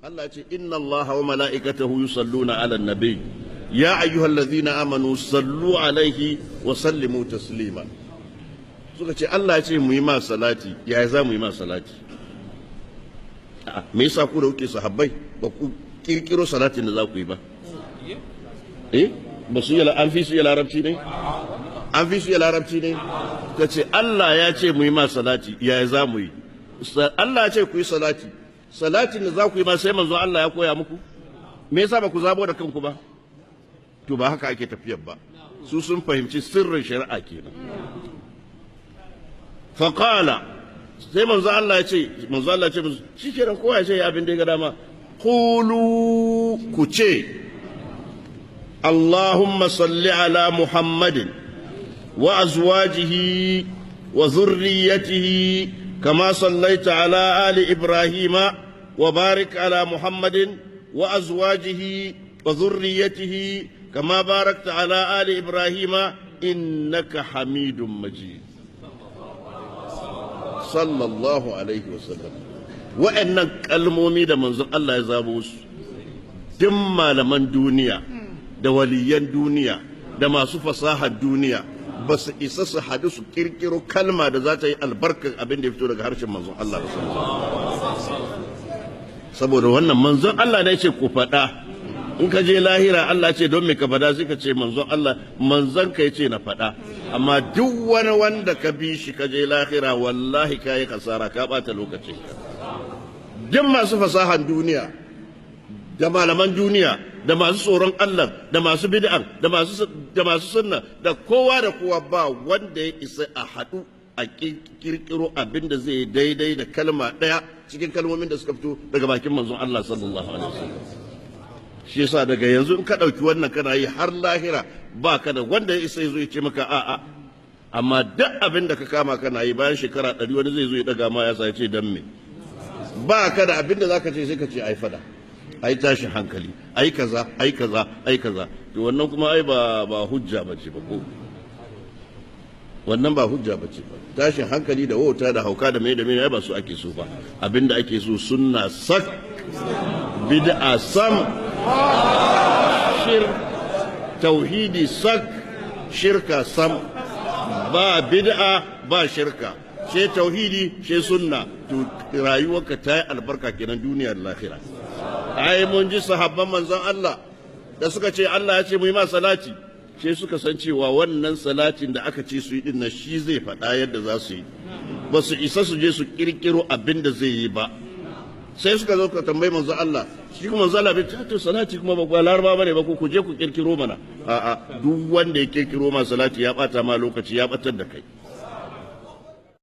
Allah ce inna Allah wa mala'ikatahu yusalluna 'alan nabi ya ayyuhallazina amanu sallu alaihi wa sallimu taslima. Suka ce Allah ya ce mu yi ma salati, ya za mu yi ma salati? Me yasa ku da kuke sahabbai ba ku kirkiro salatin da za ku yi ba? Ba su yi an fi su yi larabci ne? An fi su yi larabci ne? Ka ce Allah ya ce mu yi ma salati, ya za mu yi? Allah ya ce ku yi salati, salatin da za ku yi ma sai manzo Allah ya koya muku? Me yasa ba ku zabo da kanku ba? To ba haka ake tafiyar ba. Su sun fahimci sirrin shari'a kenan. Faqala sai manzo Allah ya ce shikenan kowa ya ce abin da ya ga dama. Qulu ku ce اللهم صل على محمد وأزواجه وذريته كما صليت على آل إبراهيم وبارك على محمد وأزواجه وذريته كما باركت على آل إبراهيم إنك حميد مجيد صلى الله عليه وسلم. وإنك المؤمن منزل الله يزابوس دم لمن دنيا da waliyan duniya da masu fasahar duniya ba su isa su hadu su kirkiro kalma da za ta yi albarkar abin da ya fito daga harshen manzon Allah saboda wannan manzon Allah ne ce ku faɗa in ka je lahira Allah ce don me ka faɗa sai ka ce manzon Allah manzon ka yace na faɗa amma duk wani wanda ka bi shi ka je lahira wallahi ka yi kasara ka bata lokacin ka. Duk masu fasahar duniya da malaman duniya da masu tsoron Allah da masu bid'an da masu sunna da kowa ba wanda ya isa a haɗu a kirkiro abin da zai daidai da kalma ɗaya cikin kalmomin da suka fito daga bakin manzon Allah sallallahu alaihi wasallam. Shi yasa daga yanzu in ka ɗauki wannan kana yi har lahira ba ka da wanda ya isa ya zo ya ce maka a'a, amma duk abin da ka kama kana yi bayan shekara 100 wani zai zo ya ɗaga ma ya sa ya ce dan me ba ka da abin da zaka ce sai ka ce ai fada ai tashin hankali ai kaza ai kaza ai kaza. To wannan kuma ai ba hujja bace ba ko wannan ba hujja bace ba. Tashin hankali da wauta da hauka da mai ai ba su ake so ba. Abinda ake so sunna sak, bid'a sam, tauhidi sak, shirka sam. Ba bid'a ba shirka, sai tauhidi sai sunna. To rayuwarka ta yi albarka kenan duniya da lahira. Ai mun ji sahabban manzon Allah da suka ce Allah ya ce mu yi ma salati, sai suka san cewa wannan salatin da aka ce su yi dinnan shi zai faɗa yadda za su yi, ba su isa su je su kirkiro abin da zai yi ba. Sai suka zo ka tambayi manzon Allah, shi kuma manzon Allah bai ce salati kuma ba laraba bane ba ko ku je ku kirkiro mana. A'a, duk wanda ya kirkiro ma salati ya bata ma lokaci, ya batar da kai.